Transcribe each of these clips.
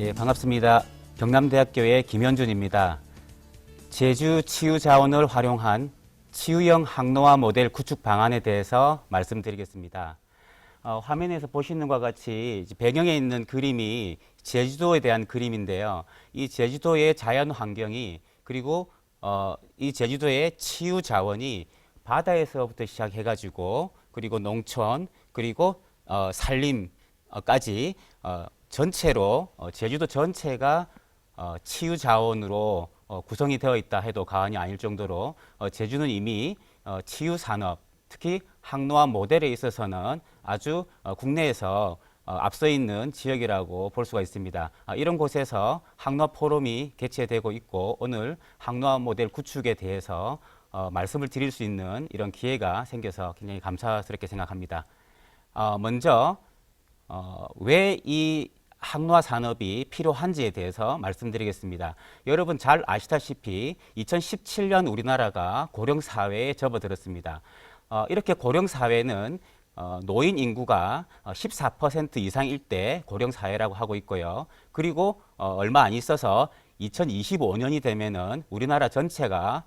예, 반갑습니다. 경남대학교의 김현준입니다. 제주 치유 자원을 활용한 치유형 항노화 모델 구축 방안에 대해서 말씀드리겠습니다. 화면에서 보시는 것과 같이 배경에 있는 그림이 제주도에 대한 그림인데요. 이 제주도의 자연 환경이 그리고 이 제주도의 치유 자원이 바다에서부터 시작해가지고 그리고 농촌 그리고 산림까지 전체로 제주도 전체가 치유 자원으로 구성이 되어 있다 해도 과언이 아닐 정도로 제주는 이미 치유 산업, 특히 항노화 모델에 있어서는 아주 국내에서 앞서 있는 지역이라고 볼 수가 있습니다. 이런 곳에서 항노화 포럼이 개최되고 있고 오늘 항노화 모델 구축에 대해서 말씀을 드릴 수 있는 이런 기회가 생겨서 굉장히 감사스럽게 생각합니다. 먼저 왜 이 항노화 산업이 필요한지에 대해서 말씀드리겠습니다. 여러분 잘 아시다시피 2017년 우리나라가 고령사회에 접어들었습니다. 이렇게 고령사회는 노인 인구가 14% 이상일 때 고령사회라고 하고 있고요. 그리고 얼마 안 있어서 2025년이 되면은 우리나라 전체가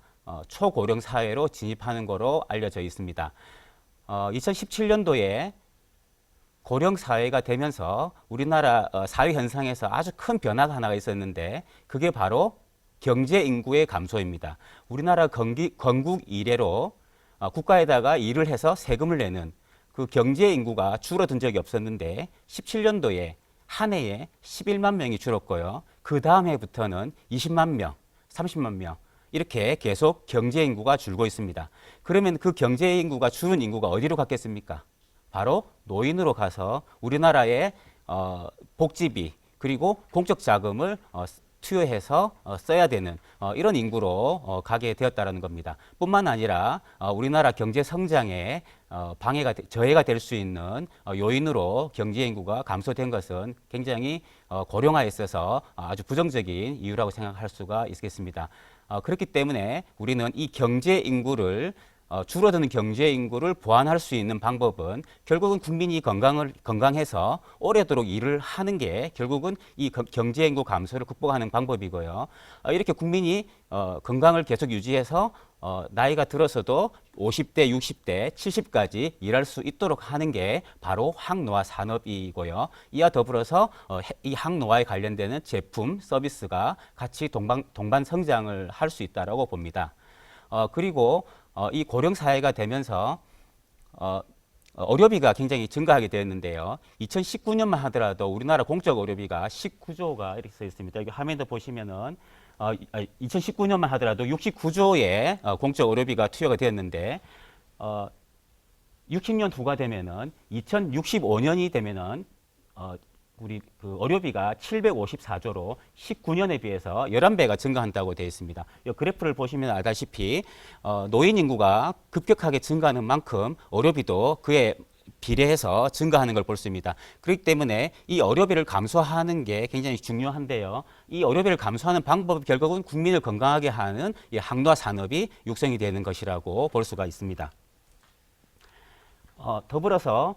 초고령사회로 진입하는 거로 알려져 있습니다. 2017년도에 고령사회가 되면서 우리나라 사회 현상에서 아주 큰 변화가 하나가 있었는데 그게 바로 경제 인구의 감소입니다. 우리나라 건국 이래로 국가에다가 일을 해서 세금을 내는 그 경제 인구가 줄어든 적이 없었는데 17년도에 한 해에 11만 명이 줄었고요. 그 다음 해부터는 20만 명, 30만 명 이렇게 계속 경제 인구가 줄고 있습니다. 그러면 그 경제 인구가 줄은 인구가 어디로 갔겠습니까? 바로 노인으로 가서 우리나라의 복지비 그리고 공적 자금을 투여해서 써야 되는 이런 인구로 가게 되었다는 겁니다. 뿐만 아니라 우리나라 경제 성장에 저해가 될 수 있는 요인으로 경제 인구가 감소된 것은 굉장히 고령화에 있어서 아주 부정적인 이유라고 생각할 수가 있겠습니다. 그렇기 때문에 우리는 이 경제 인구를 줄어드는 경제 인구를 보완할 수 있는 방법은 결국은 국민이 건강해서 오래도록 일을 하는 게 결국은 이 경제 인구 감소를 극복하는 방법이고요. 이렇게 국민이 건강을 계속 유지해서 나이가 들어서도 50대, 60대, 70까지 일할 수 있도록 하는 게 바로 항노화 산업이고요. 이와 더불어서 이 항노화에 관련되는 제품, 서비스가 같이 동반 성장을 할 수 있다고 봅니다. 그리고 이 고령 사회가 되면서 의료비가 굉장히 증가하게 되었는데요. 2019년만 하더라도 우리나라 공적 의료비가 19조가 이렇게 써 있습니다. 여기 화면도 보시면은 2019년만 하더라도 69조의 공적 의료비가 투여가 되었는데 60년 후가 되면은 2065년이 되면은 우리 그 의료비가 754조로 19년에 비해서 11배가 증가한다고 되어 있습니다. 이 그래프를 보시면 알다시피 노인 인구가 급격하게 증가하는 만큼 의료비도 그에 비례해서 증가하는 걸 볼 수 있습니다. 그렇기 때문에 이 의료비를 감소하는 게 굉장히 중요한데요. 이 의료비를 감소하는 방법은 결국은 국민을 건강하게 하는 이 항노화 산업이 육성이 되는 것이라고 볼 수가 있습니다. 더불어서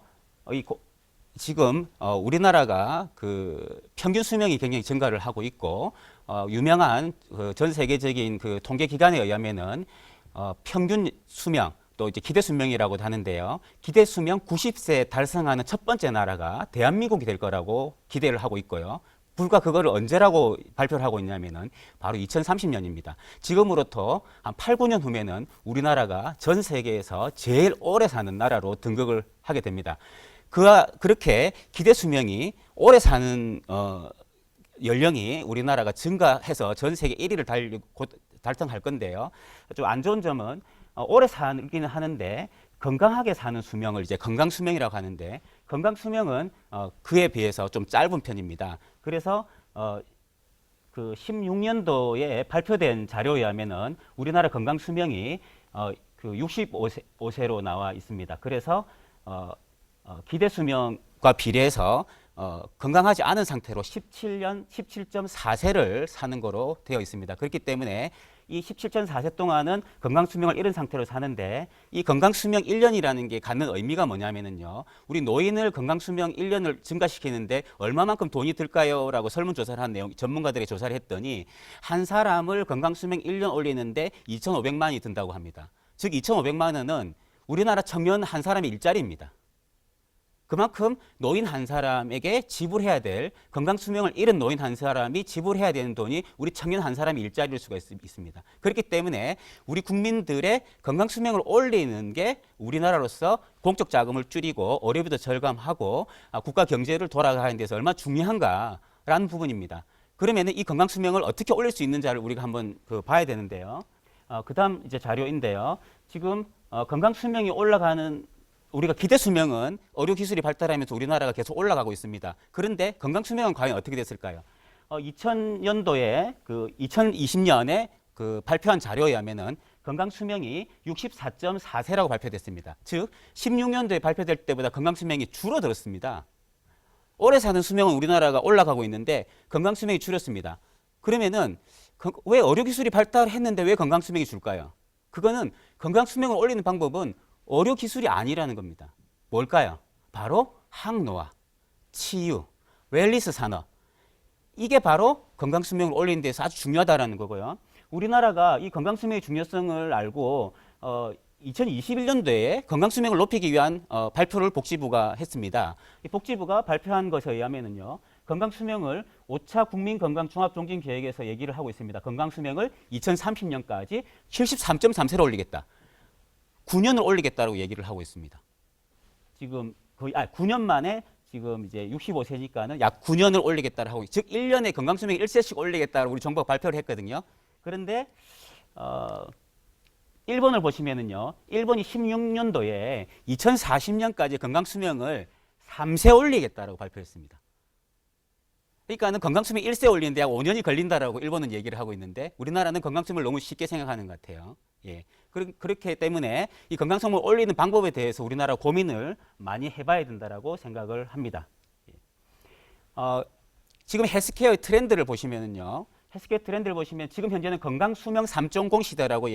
지금 우리나라가 그 평균 수명이 굉장히 증가를 하고 있고 유명한 전 세계적인 그 통계 기관에 의하면은 평균 수명 또 이제 기대 수명이라고도 하는데요. 기대 수명 90세 달성하는 첫 번째 나라가 대한민국이 될 거라고 기대를 하고 있고요. 불과 그거를 언제라고 발표를 하고 있냐면은 바로 2030년입니다. 지금으로부터 한 8, 9년 후면은 우리나라가 전 세계에서 제일 오래 사는 나라로 등극을 하게 됩니다. 그렇게 기대 수명이 오래 사는 연령이 우리나라가 증가해서 전 세계 1위를 달성할 건데요. 좀 안 좋은 점은 오래 살기는 하는데 건강하게 사는 수명을 이제 건강 수명이라고 하는데 건강 수명은 그에 비해서 좀 짧은 편입니다. 그래서 그 16년도에 발표된 자료에 의하면은 우리나라 건강 수명이 그 65세로 나와 있습니다. 그래서 기대 수명과 비례해서 건강하지 않은 상태로 17.4세를 사는 거로 되어 있습니다. 그렇기 때문에 이 17.4세 동안은 건강수명을 잃은 상태로 사는데 이 건강수명 1년이라는 게 갖는 의미가 뭐냐면은요. 우리 노인을 건강수명 1년을 증가시키는데 얼마만큼 돈이 들까요? 라고 설문조사를 한 내용, 전문가들이 조사를 했더니 한 사람을 건강수명 1년 올리는데 2,500만이 든다고 합니다. 즉 2,500만 원은 우리나라 청년 한 사람의 일자리입니다. 그만큼 노인 한 사람에게 지불해야 될 건강수명을 잃은 노인 한 사람이 지불해야 되는 돈이 우리 청년 한 사람의 일자리일 수가 있습니다. 그렇기 때문에 우리 국민들의 건강수명을 올리는 게 우리나라로서 공적 자금을 줄이고 의료비도 절감하고 국가 경제를 돌아가는 데서 얼마나 중요한가라는 부분입니다. 그러면 이 건강수명을 어떻게 올릴 수 있는지를 우리가 한번 봐야 되는데요. 그다음 이제 자료인데요. 지금 건강수명이 올라가는 우리가 기대 수명은 의료 기술이 발달하면서 우리나라가 계속 올라가고 있습니다. 그런데 건강 수명은 과연 어떻게 됐을까요? 2000년도에 2020년에 발표한 자료에 의하면은 건강 수명이 64.4세라고 발표됐습니다. 즉 16년도에 발표될 때보다 건강 수명이 줄어들었습니다. 오래 사는 수명은 우리나라가 올라가고 있는데 건강 수명이 줄었습니다. 그러면은 왜 의료 기술이 발달했는데 왜 건강 수명이 줄까요? 그거는 건강 수명을 올리는 방법은 의료 기술이 아니라는 겁니다. 뭘까요? 바로 항노화, 치유, 웰니스 산업. 이게 바로 건강 수명을 올리는 데서 아주 중요하다라는 거고요. 우리나라가 이 건강 수명의 중요성을 알고 2021년도에 건강 수명을 높이기 위한 발표를 복지부가 했습니다. 이 복지부가 발표한 것에 의하면은요. 건강 수명을 5차 국민 건강 종합 종진 계획에서 얘기를 하고 있습니다. 건강 수명을 2030년까지 73.3세로 올리겠다. 9년을 올리겠다고 얘기를 하고 있습니다. 지금 거의 9년 만에 지금 이제 65세니까는 약 9년을 올리겠다고 하고, 즉 1년에 건강수명 1세씩 올리겠다고 우리 정부가 발표를 했거든요. 그런데 일본을 보시면은요, 일본이 16년도에 2040년까지 건강수명을 3세 올리겠다라고 발표했습니다. 그러니까는 건강수명 1세 올리는데 약 5년이 걸린다라고 일본은 얘기를 하고 있는데 우리나라는 건강수명을 너무 쉽게 생각하는 것 같아요. 예. 그렇기 때문에 이 건강수명을 올리는 방법에 대해서 우리나라 고민을 많이 해봐야 된다라고 생각을 합니다. 예. 지금 헬스케어의 트렌드를 보시면은요. 헬스케어 트렌드를 보시면 지금 현재는 건강수명 3.0 시대라고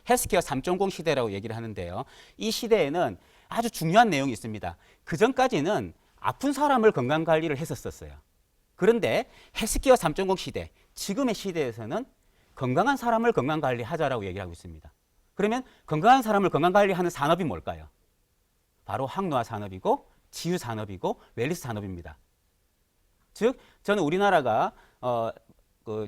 헬스케어 3.0 시대라고 얘기를 하는데요. 이 시대에는 아주 중요한 내용이 있습니다. 그 전까지는 아픈 사람을 건강관리를 했었어요. 그런데 헬스케어 3.0 시대, 지금의 시대에서는 건강한 사람을 건강관리하자라고 얘기하고 있습니다. 그러면 건강한 사람을 건강관리하는 산업이 뭘까요? 바로 항노화 산업이고 치유 산업이고 웰니스 산업입니다. 즉 저는 우리나라가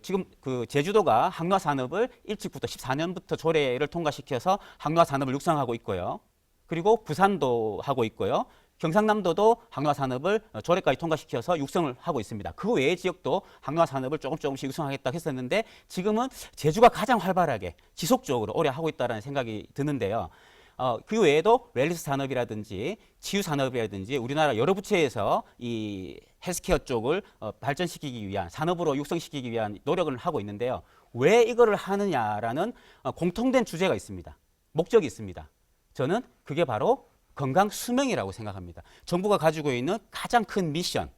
지금 제주도가 항노화 산업을 일찍부터 14년부터 조례를 통과시켜서 항노화 산업을 육성하고 있고요. 그리고 부산도 하고 있고요. 경상남도도 항노화 산업을 조례까지 통과시켜서 육성을 하고 있습니다. 그 외의 지역도 항노화 산업을 조금씩 육성하겠다고 했었는데 지금은 제주가 가장 활발하게 지속적으로 오래 하고 있다는 생각이 드는데요. 그 외에도 웰니스 산업이라든지 치유 산업이라든지 우리나라 여러 부처에서 이 헬스케어 쪽을 발전시키기 위한 산업으로 육성시키기 위한 노력을 하고 있는데요. 왜 이거를 하느냐라는 공통된 주제가 있습니다. 목적이 있습니다. 저는 그게 바로 건강 수명이라고 생각합니다. 정부가 가지고 있는 가장 큰 미션,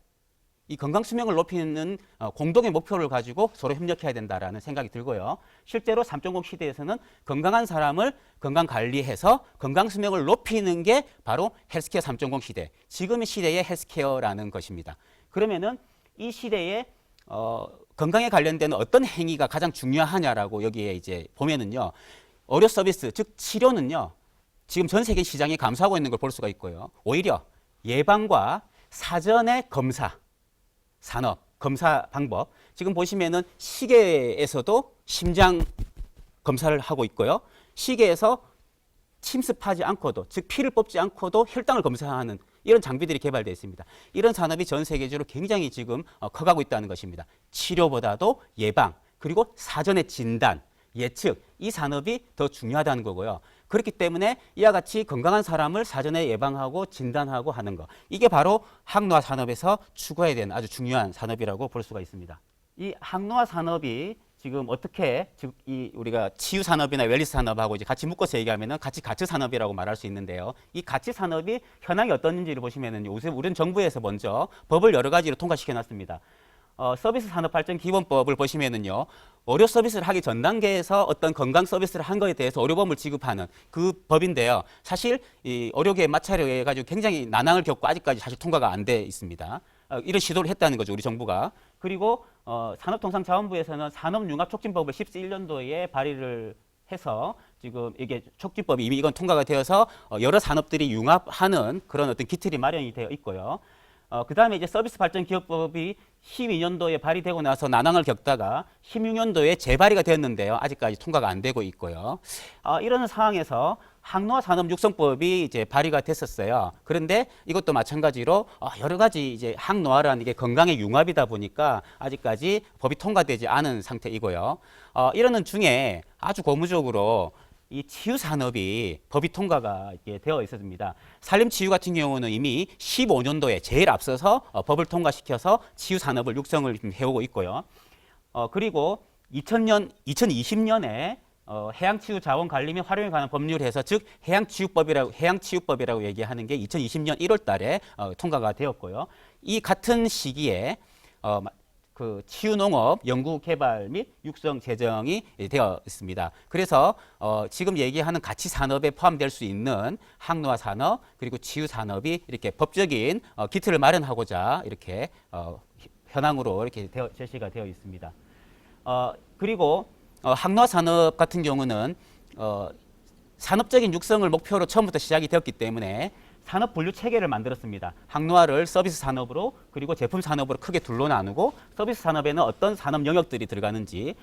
이 건강 수명을 높이는 공동의 목표를 가지고 서로 협력해야 된다라는 생각이 들고요. 실제로 3.0 시대에서는 건강한 사람을 건강 관리해서 건강 수명을 높이는 게 바로 헬스케어 3.0 시대, 지금의 시대의 헬스케어라는 것입니다. 그러면은 이 시대에 건강에 관련된 어떤 행위가 가장 중요하냐라고 여기에 이제 보면은요, 의료 서비스, 즉 치료는요. 지금 전 세계 시장이 감소하고 있는 걸 볼 수가 있고요. 오히려 예방과 사전의 검사, 산업, 검사 방법. 지금 보시면은 시계에서도 심장 검사를 하고 있고요. 시계에서 침습하지 않고도, 즉 피를 뽑지 않고도 혈당을 검사하는 이런 장비들이 개발되어 있습니다. 이런 산업이 전 세계적으로 굉장히 지금 커가고 있다는 것입니다. 치료보다도 예방, 그리고 사전의 진단, 예측, 이 산업이 더 중요하다는 거고요. 그렇기 때문에 이와 같이 건강한 사람을 사전에 예방하고 진단하고 하는 것, 이게 바로 항노화 산업에서 추구해야 되는 아주 중요한 산업이라고 볼 수가 있습니다. 이 항노화 산업이 지금 어떻게 우리가 치유 산업이나 웰니스 산업하고 이제 같이 묶어서 얘기하면은 같이 가치 산업이라고 말할 수 있는데요. 이 가치 산업이 현황이 어떤지를 보시면은 요새 우리는 정부에서 먼저 법을 여러 가지로 통과시켜 놨습니다. 서비스 산업 발전 기본법을 보시면은요. 의료 서비스를 하기 전 단계에서 어떤 건강 서비스를 한 거에 대해서 의료보험을 지급하는 그 법인데요. 사실 이 의료계의 마찰에 해 가지고 굉장히 난항을 겪고 아직까지 사실 통과가 안 돼 있습니다. 이런 시도를 했다는 거죠, 우리 정부가. 그리고 산업통상자원부에서는 산업융합촉진법을 17년도에 발의를 해서 지금 이게 촉진법이 이미 이건 통과가 되어서 여러 산업들이 융합하는 그런 어떤 기틀이 마련이 되어 있고요. 그 다음에 이제 서비스 발전 기업법이 12년도에 발의되고 나서 난항을 겪다가 16년도에 재발의가 되었는데요. 아직까지 통과가 안 되고 있고요. 이런 상황에서 항노화 산업 육성법이 이제 발의가 됐었어요. 그런데 이것도 마찬가지로 여러 가지 이제 항노화라는 게 건강의 융합이다 보니까 아직까지 법이 통과되지 않은 상태이고요. 이러는 중에 아주 고무적으로 이 치유 산업이 법이 통과가 되어 있었습니다. 산림치유 같은 경우는 이미 15년도에 제일 앞서서 법을 통과시켜서 치유 산업을 육성을 해오고 있고요. 그리고 2020년에 해양치유 자원 관리 및 활용에 관한 법률을 해서 즉 해양치유법이라고 얘기하는 게 2020년 1월달에 통과가 되었고요. 이 같은 시기에 그 치유농업 연구개발 및 육성 제정이 되어 있습니다. 그래서 지금 얘기하는 가치 산업에 포함될 수 있는 항노화 산업 그리고 치유 산업이 이렇게 법적인 기틀을 마련하고자 이렇게 현황으로 이렇게 제시가 되어 있습니다. 그리고 항노화 산업 같은 경우는 산업적인 육성을 목표로 처음부터 시작이 되었기 때문에 산업 분류 체계를 만들었습니다. 항노화를 서비스 산업으로 그리고 제품 산업으로 크게 둘로 나누고 서비스 산업에는 어떤 산업 영역들이 들어가는지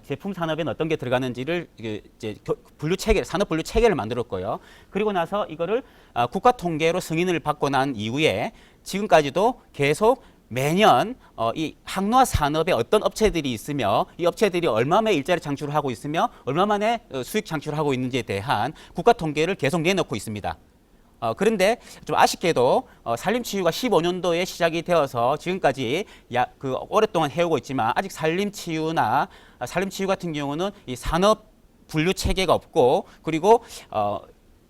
제품 산업에는 어떤 게 들어가는지를 이제 분류 체계, 산업 분류 체계를 만들었고요. 그리고 나서 이거를 국가 통계로 승인을 받고 난 이후에 지금까지도 계속 매년 이 항노화 산업에 어떤 업체들이 있으며 이 업체들이 얼마만에 일자리 창출을 하고 있으며 얼마만에 수익 창출을 하고 있는지에 대한 국가 통계를 계속 내놓고 있습니다. 그런데 좀 아쉽게도 산림치유가 15년도에 시작이 되어서 지금까지 오랫동안 해오고 있지만 아직 산림치유 같은 경우는 이 산업 분류 체계가 없고 그리고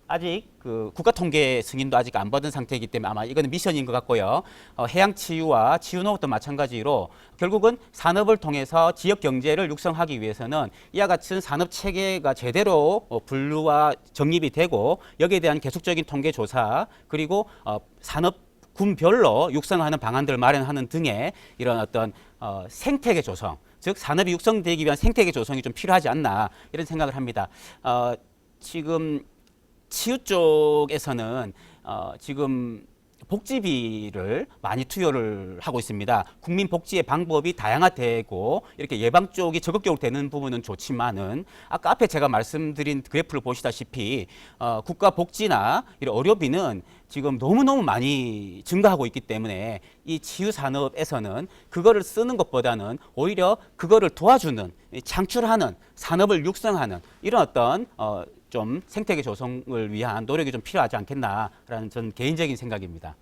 아직 그 국가 통계 승인도 아직 안 받은 상태이기 때문에 아마 이거는 미션인 것 같고요. 해양치유와 치유농업도 마찬가지로 결국은 산업을 통해서 지역 경제를 육성하기 위해서는 이와 같은 산업 체계가 제대로 분류와 정립이 되고 여기에 대한 계속적인 통계 조사 그리고 산업 군별로 육성하는 방안들을 마련하는 등의 이런 어떤 생태계 조성, 즉 산업이 육성되기 위한 생태계 조성이 좀 필요하지 않나 이런 생각을 합니다. 지금 치유 쪽에서는 지금 복지비를 많이 투여를 하고 있습니다. 국민 복지의 방법이 다양화되고 이렇게 예방 쪽이 적극적으로 되는 부분은 좋지만은 아까 앞에 제가 말씀드린 그래프를 보시다시피 국가 복지나 이런 의료비는 지금 너무너무 많이 증가하고 있기 때문에 이 치유 산업에서는 그거를 쓰는 것보다는 오히려 그거를 도와주는 창출하는 산업을 육성하는 이런 어떤 좀 생태계 조성을 위한 노력이 좀 필요하지 않겠나라는 전 개인적인 생각입니다.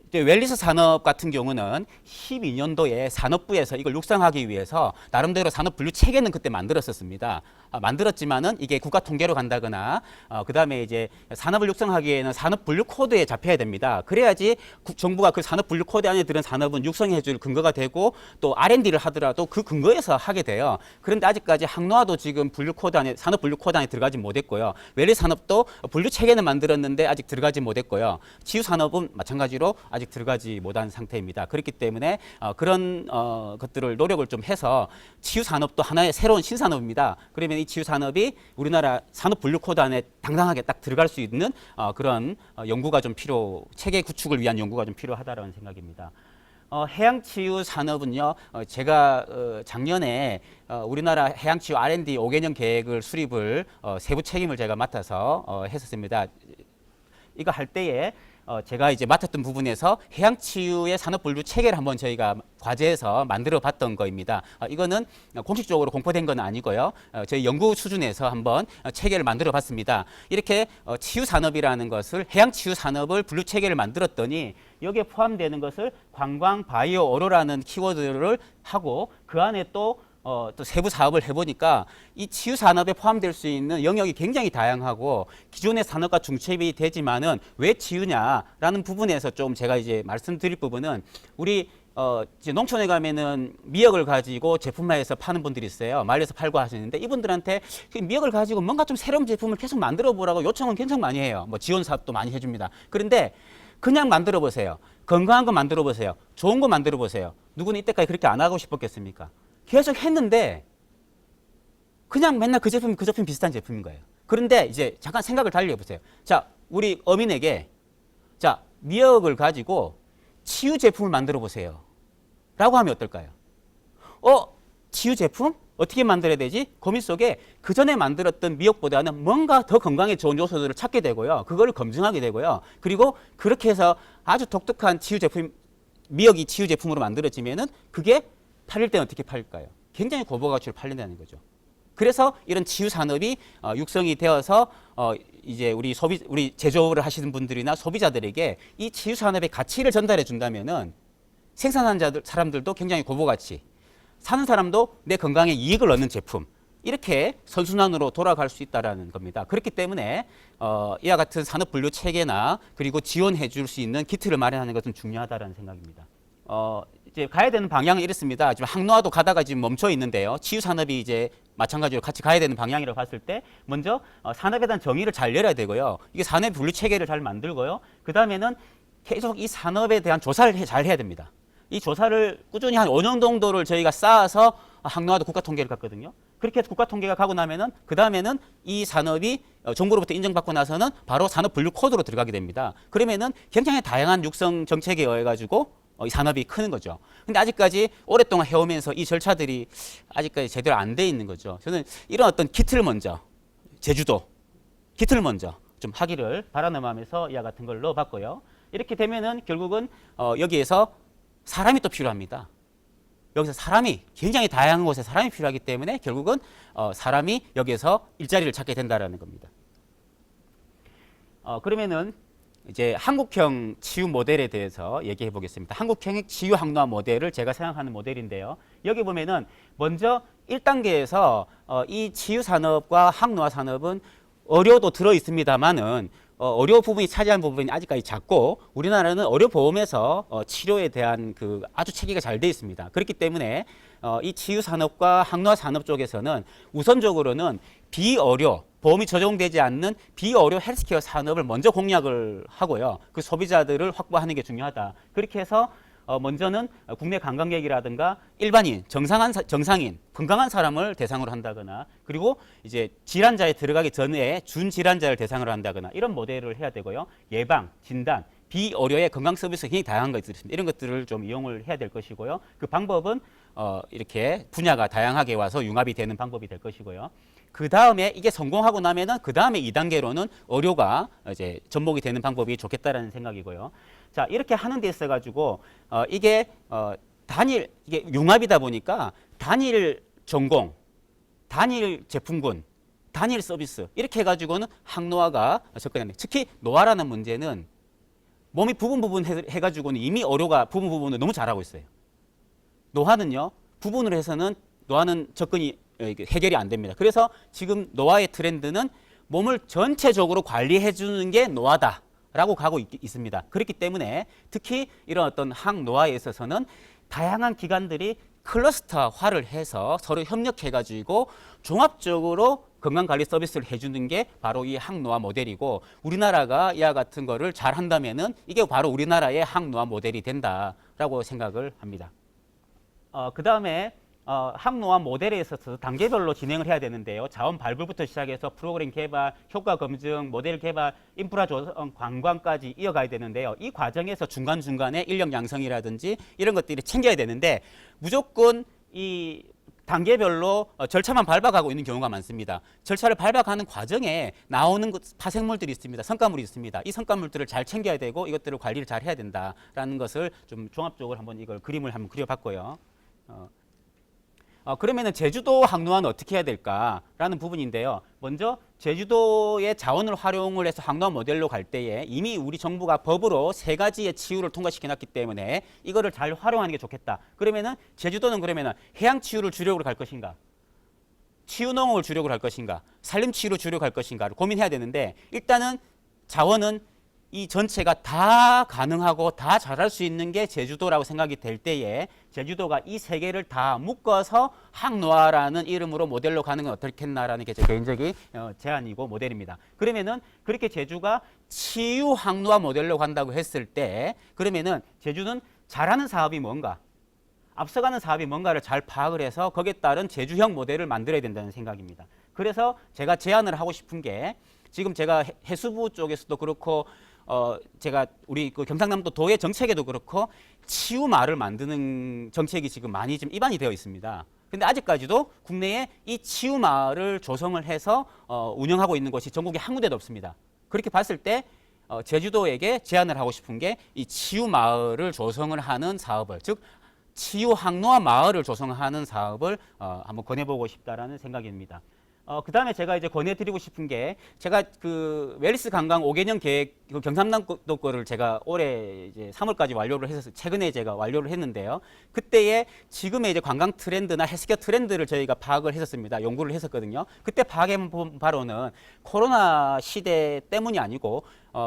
이제 웰리스 산업 같은 경우는 12년도에 산업부에서 이걸 육성하기 위해서 나름대로 산업 분류 체계는 그때 만들었었습니다. 만들었지만은 이게 국가 통계로 간다거나 그 다음에 이제 산업을 육성하기에는 산업 분류 코드에 잡혀야 됩니다. 그래야지 정부가 그 산업 분류 코드 안에 들은 산업은 육성해줄 근거가 되고 또 R&D를 하더라도 그 근거에서 하게 돼요. 그런데 아직까지 항노화도 지금 분류 코드 안에 산업 분류 코드 안에 들어가지 못했고요. 웰리스 산업도 분류 체계는 만들었는데 아직 들어가지 못했고요. 치유 산업은 마찬가지로 아직 들어가지 못한 상태입니다. 그렇기 때문에 그런 것들을 노력을 좀 해서 치유 산업도 하나의 새로운 신산업입니다. 그러면 이 치유 산업이 우리나라 산업 분류 코드 안에 당당하게 딱 들어갈 수 있는 그런 연구가 좀 체계 구축을 위한 연구가 좀 필요하다라는 생각입니다. 해양치유 산업은요, 제가 작년에 우리나라 해양치유 R&D 5개년 계획을 수립을 세부 책임을 제가 맡아서 했었습니다. 이거 할 때에 제가 이제 맡았던 부분에서 해양치유의 산업분류 체계를 한번 저희가 과제에서 만들어 봤던 거입니다. 이거는 공식적으로 공포된 건 아니고요. 저희 연구 수준에서 한번 체계를 만들어 봤습니다. 이렇게 치유 산업이라는 것을 해양치유 산업을 분류 체계를 만들었더니 여기에 포함되는 것을 관광, 바이오, 어로라는 키워드를 하고 그 안에 또 세부 사업을 해보니까 이 치유 산업에 포함될 수 있는 영역이 굉장히 다양하고 기존의 산업과 중첩이 되지만은 왜 치유냐라는 부분에서 좀 제가 이제 말씀드릴 부분은 우리 이제 농촌에 가면은 미역을 가지고 제품화해서 파는 분들이 있어요. 말려서 팔고 하시는데 이분들한테 그 미역을 가지고 뭔가 좀 새로운 제품을 계속 만들어 보라고 요청은 굉장히 많이 해요. 뭐 지원 사업도 많이 해줍니다. 그런데 그냥 만들어 보세요. 건강한 거 만들어 보세요. 좋은 거 만들어 보세요. 누구는 이때까지 그렇게 안 하고 싶었겠습니까? 계속 했는데 그냥 맨날 그 제품 비슷한 제품인 거예요. 그런데 이제 잠깐 생각을 달리 해보세요. 자, 우리 어민에게 자, 미역을 가지고 치유 제품을 만들어 보세요. 라고 하면 어떨까요? 치유 제품? 어떻게 만들어야 되지? 고민 속에 그 전에 만들었던 미역보다는 뭔가 더 건강에 좋은 요소들을 찾게 되고요. 그걸 검증하게 되고요. 그리고 그렇게 해서 아주 독특한 치유 제품, 미역이 치유 제품으로 만들어지면은 그게 팔릴 때는 어떻게 팔릴까요? 굉장히 고부가치로 팔린다는 거죠. 그래서 이런 치유 산업이 육성이 되어서 이제 우리 제조를 하시는 분들이나 소비자들에게 이 치유 산업의 가치를 전달해 준다면은 생산하는 사람들도 굉장히 고부가치, 사는 사람도 내 건강에 이익을 얻는 제품, 이렇게 선순환으로 돌아갈 수 있다는 겁니다. 그렇기 때문에 이와 같은 산업 분류 체계나 그리고 지원해 줄 수 있는 기틀을 마련하는 것은 중요하다는 생각입니다. 이제 가야 되는 방향은 이렇습니다. 지금 항노화도 가다가 지금 멈춰 있는데요. 치유 산업이 이제 마찬가지로 같이 가야 되는 방향이라고 봤을 때 먼저 산업에 대한 정의를 잘 내려야 되고요. 이게 산업 분류 체계를 잘 만들고요. 그 다음에는 계속 이 산업에 대한 조사를 잘 해야 됩니다. 이 조사를 꾸준히 한 5년 정도를 저희가 쌓아서 항노화도 국가 통계를 갔거든요. 그렇게 해서 국가 통계가 가고 나면은 그 다음에는 이 산업이 정부로부터 인정받고 나서는 바로 산업 분류 코드로 들어가게 됩니다. 그러면은 굉장히 다양한 육성 정책에 의해 가지고 이 산업이 크는 거죠. 근데 아직까지 오랫동안 해오면서 이 절차들이 아직까지 제대로 안 돼 있는 거죠. 저는 이런 어떤 기틀 먼저, 제주도 기틀 먼저 좀 하기를 바라는 마음에서 이와 같은 걸 넣어봤고요. 이렇게 되면은 결국은 여기에서 사람이 또 필요합니다. 여기서 사람이 굉장히 다양한 곳에 사람이 필요하기 때문에 결국은 사람이 여기에서 일자리를 찾게 된다라는 겁니다. 그러면은 이제 한국형 치유 모델에 대해서 얘기해 보겠습니다. 한국형 치유 항노화 모델을 제가 생각하는 모델인데요. 여기 보면은 먼저 1단계에서 이 치유 산업과 항노화 산업은 의료도 들어 있습니다만은 의료 부분이 차지하는 부분이 아직까지 작고 우리나라는 의료보험에서 치료에 대한 그 아주 체계가 잘 돼 있습니다. 그렇기 때문에 이 치유 산업과 항노화 산업 쪽에서는 우선적으로는 비의료 보험이 적용되지 않는 비의료 헬스케어 산업을 먼저 공략을 하고요. 그 소비자들을 확보하는 게 중요하다. 그렇게 해서 먼저는 국내 관광객이라든가 일반인, 정상인, 건강한 사람을 대상으로 한다거나 그리고 이제 질환자에 들어가기 전에 준질환자를 대상으로 한다거나 이런 모델을 해야 되고요. 예방, 진단, 비의료의 건강 서비스 굉장히 다양한 것들이 있습니다. 이런 것들을 좀 이용을 해야 될 것이고요. 그 방법은 이렇게 분야가 다양하게 와서 융합이 되는 방법이 될 것이고요. 그 다음에 이게 성공하고 나면은 그 다음에 2단계로는 의료가 이제 접목이 되는 방법이 좋겠다라는 생각이고요. 자, 이렇게 하는 데 있어 가지고 이게 이게 융합이다 보니까 단일 전공, 단일 제품군, 단일 서비스 이렇게 해 가지고는 항노화가 접근합니다. 특히 노화라는 문제는 몸이 부분 해 가지고는 이미 의료가 부분을 너무 잘하고 있어요. 노화는요, 부분으로 해서는 노화는 접근이 해결이 안 됩니다. 그래서 지금 노화의 트렌드는 몸을 전체적으로 관리해 주는 게 노화다라고 가고 있습니다. 그렇기 때문에 특히 이런 어떤 항노화에 있어서는 다양한 기관들이 클러스터화를 해서 서로 협력해 가지고 종합적으로 건강관리 서비스를 해주는 게 바로 이 항노화 모델이고 우리나라가 이와 같은 거를 잘 한다면은 이게 바로 우리나라의 항노화 모델이 된다라고 생각을 합니다. 그 다음에 항노화 모델에 있어서 단계별로 진행을 해야 되는데요. 자원 발굴부터 시작해서 프로그램 개발, 효과 검증, 모델 개발, 인프라 조성, 관광까지 이어가야 되는데요. 이 과정에서 중간중간에 인력 양성이라든지 이런 것들이 챙겨야 되는데 무조건 이 단계별로 절차만 밟아가고 있는 경우가 많습니다. 절차를 밟아가는 과정에 나오는 파생물들이 있습니다. 성과물이 있습니다. 이 성과물들을 잘 챙겨야 되고 이것들을 관리를 잘 해야 된다라는 것을 좀 종합적으로 한번 이걸 그림을 한번 그려봤고요. 그러면은 제주도 항노화는 어떻게 해야 될까라는 부분인데요. 먼저 제주도의 자원을 활용을 해서 항노화 모델로 갈 때에 이미 우리 정부가 법으로 3가지의 치유를 통과시켜놨기 때문에 이거를 잘 활용하는 게 좋겠다. 그러면은 제주도는 그러면은 해양 치유를 주력으로 갈 것인가, 치유 농업을 주력으로 할 것인가, 산림 치유를 주력으로 할 것인가를 고민해야 되는데 일단은 자원은 이 전체가 다 가능하고 다 잘할 수 있는 게 제주도라고 생각이 될 때에 제주도가 이 세 개를 다 묶어서 항노화라는 이름으로 모델로 가는 건 어떻겠나라는 게 제 개인적인 제안이고 모델입니다. 그러면은 그렇게 제주가 치유 항노화 모델로 간다고 했을 때 그러면은 제주는 잘하는 사업이 뭔가 앞서가는 사업이 뭔가를 잘 파악을 해서 거기에 따른 제주형 모델을 만들어야 된다는 생각입니다. 그래서 제가 제안을 하고 싶은 게 지금 제가 해수부 쪽에서도 그렇고 제가 우리 그 경상남도 도의 정책에도 그렇고 치유마을을 만드는 정책이 지금 많이 좀 입안이 되어 있습니다. 근데 아직까지도 국내에 이 치유마을을 조성을 해서 운영하고 있는 곳이 전국에 한 군데도 없습니다. 그렇게 봤을 때 제주도에게 제안을 하고 싶은 게 이 치유마을을 조성을 하는 사업을 즉 치유 항노화 마을을 조성하는 사업을 한번 권해보고 싶다라는 생각입니다. 그 다음에 제가 이제 권해드리고 싶은 게 제가 그 웰리스 관광 5개년 계획 그 경상남도 거를 제가 올해 이제 3월까지 완료를 해서 최근에 제가 완료를 했는데요. 그때의 지금의 이제 관광 트렌드나 헬스케어 트렌드를 저희가 파악을 했었습니다. 연구를 했었거든요. 그때 파악해 본 바로는 코로나 시대 때문이 아니고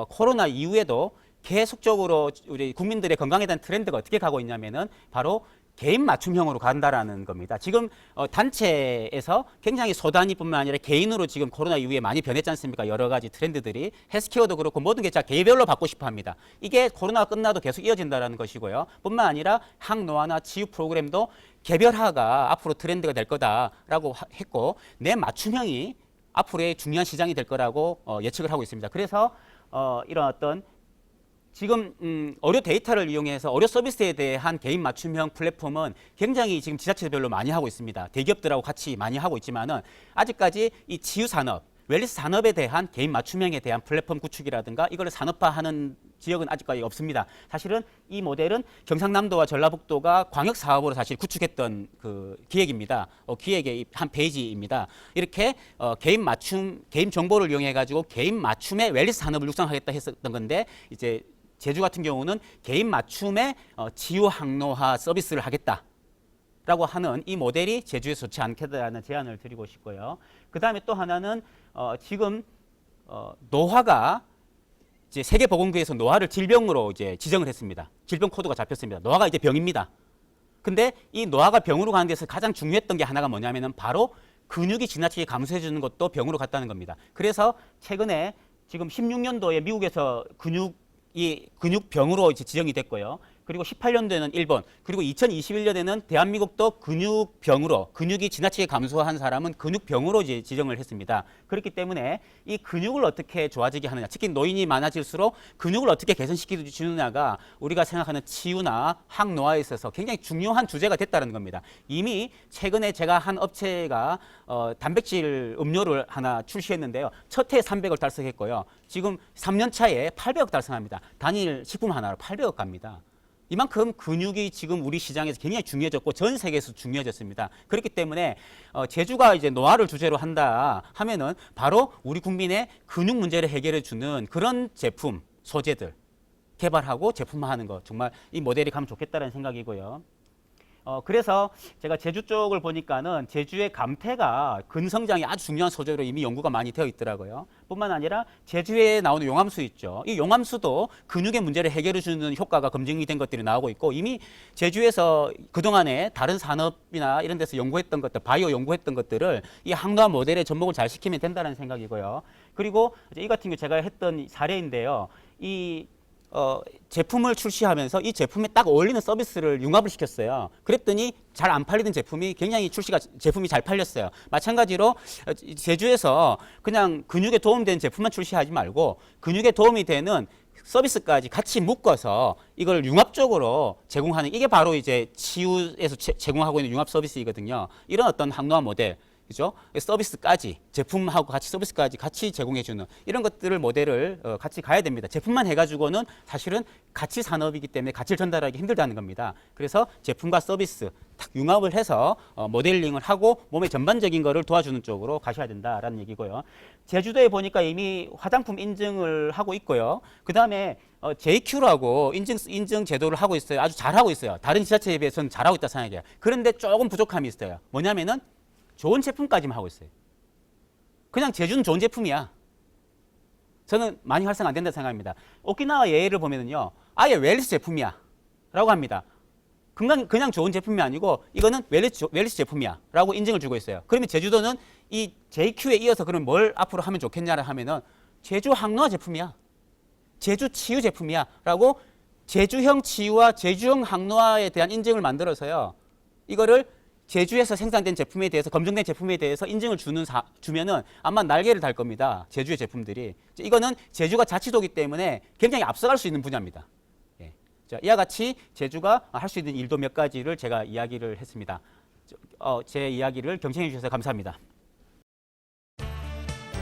코로나 이후에도 계속적으로 우리 국민들의 건강에 대한 트렌드가 어떻게 가고 있냐면은 바로 개인 맞춤형으로 간다라는 겁니다. 지금 단체에서 굉장히 소단위뿐만 아니라 개인으로 지금 코로나 이후에 많이 변했지 않습니까? 여러 가지 트렌드들이 헬스케어도 그렇고 모든 게 다 개별로 받고 싶어 합니다. 이게 코로나가 끝나도 계속 이어진다라는 것이고요. 뿐만 아니라 항노화나 치유 프로그램도 개별화가 앞으로 트렌드가 될 거다라고 했고 내 맞춤형이 앞으로의 중요한 시장이 될 거라고 예측을 하고 있습니다. 그래서 이런 어떤 지금 의료 데이터를 이용해서 의료 서비스에 대한 개인 맞춤형 플랫폼은 굉장히 지금 지자체별로 많이 하고 있습니다. 대기업들하고 같이 많이 하고 있지만은 아직까지 이 치유 산업, 웰리스 산업에 대한 개인 맞춤형에 대한 플랫폼 구축이라든가 이걸 산업화하는 지역은 아직까지 없습니다. 사실은 이 모델은 경상남도와 전라북도가 광역 사업으로 사실 구축했던 그 기획입니다. 기획의 한 페이지입니다. 이렇게 개인 정보를 이용해 가지고 개인 맞춤의 웰리스 산업을 육성하겠다 했었던 건데 이제 제주 같은 경우는 개인 맞춤의 치유 항노화 서비스를 하겠다라고 하는 이 모델이 제주에 좋지 않겠다라는 제안을 드리고 싶고요. 그 다음에 또 하나는 지금 노화가 이제 세계보건기구에서 노화를 질병으로 이제 지정을 했습니다. 질병 코드가 잡혔습니다. 노화가 이제 병입니다. 근데 이 노화가 병으로 가는 데서 가장 중요했던 게 하나가 뭐냐면은 바로 근육이 지나치게 감소해 주는 것도 병으로 갔다는 겁니다. 그래서 최근에 지금 16년도에 미국에서 근육병으로 이제 지정이 됐고요. 그리고 18년도에는 일본, 그리고 2021년에는 대한민국도 근육병으로, 근육이 지나치게 감소한 사람은 근육병으로 이제 지정을 했습니다. 그렇기 때문에 이 근육을 어떻게 좋아지게 하느냐, 특히 노인이 많아질수록 근육을 어떻게 개선시키느냐가 우리가 생각하는 치유나 항노화에 있어서 굉장히 중요한 주제가 됐다는 겁니다. 이미 최근에 제가 한 업체가 단백질 음료를 하나 출시했는데요. 첫 해에 300억 달성했고요. 지금 3년 차에 800억 달성합니다. 단일 식품 하나로 800억 갑니다. 이만큼 근육이 지금 우리 시장에서 굉장히 중요해졌고 전 세계에서 중요해졌습니다. 그렇기 때문에 제주가 이제 노화를 주제로 한다 하면은 바로 우리 국민의 근육 문제를 해결해 주는 그런 제품, 소재들 개발하고 제품화하는 것 정말 이 모델이 가면 좋겠다는 생각이고요. 그래서 제가 제주 쪽을 보니까는 제주의 감태가 근성장이 아주 중요한 소재로 이미 연구가 많이 되어 있더라고요. 뿐만 아니라 제주에 나오는 용암수 있죠. 이 용암수도 근육의 문제를 해결해 주는 효과가 검증이 된 것들이 나오고 있고 이미 제주에서 그동안에 다른 산업이나 이런 데서 연구했던 것들, 바이오 연구했던 것들을 이 항노화 모델에 접목을 잘 시키면 된다는 생각이고요. 그리고 이 같은 경우 제가 했던 사례인데요. 이 제품을 출시하면서 이 제품에 딱 어울리는 서비스를 융합을 시켰어요. 그랬더니 잘 안 팔리던 제품이 굉장히 제품이 잘 팔렸어요. 마찬가지로 제주에서 그냥 근육에 도움되는 제품만 출시하지 말고 근육에 도움이 되는 서비스까지 같이 묶어서 이걸 융합적으로 제공하는 이게 바로 이제 치유에서 제공하고 있는 융합 서비스이거든요. 이런 어떤 항노화 모델 그죠? 서비스까지 제품하고 같이 서비스까지 같이 제공해주는 이런 것들을 모델을 같이 가야 됩니다. 제품만 해가지고는 사실은 가치 산업이기 때문에 가치를 전달하기 힘들다는 겁니다. 그래서 제품과 서비스 딱 융합을 해서 모델링을 하고 몸의 전반적인 거를 도와주는 쪽으로 가셔야 된다라는 얘기고요. 제주도에 보니까 이미 화장품 인증을 하고 있고요. 그 다음에 JQ라고 인증 제도를 하고 있어요. 아주 잘하고 있어요. 다른 지자체에 비해서는 잘하고 있다 생각해요. 그런데 조금 부족함이 있어요. 뭐냐면은 좋은 제품까지만 하고 있어요. 그냥 제주는 좋은 제품이야. 저는 많이 활성 안 된다 생각합니다. 오키나와 예를 보면은요, 아예 웰리스 제품이야 라고 합니다. 그냥 좋은 제품이 아니고 이거는 웰리스 제품이야 라고 인증을 주고 있어요. 그러면 제주도는 이 JQ에 이어서 그럼 뭘 앞으로 하면 좋겠냐를 하면은 제주 항로화 제품이야, 제주 치유 제품이야 라고 제주형 치유와 제주형 항로화에 대한 인증을 만들어서요, 이거를 제주에서 생산된 제품에 대해서, 검증된 제품에 대해서 인증을 주면은 아마 날개를 달 겁니다. 제주의 제품들이. 이거는 제주가 자치도기 때문에 굉장히 앞서갈 수 있는 분야입니다. 예. 자, 이와 같이 제주가 할 수 있는 일도 몇 가지를 제가 이야기를 했습니다. 제 이야기를 경청해 주셔서 감사합니다.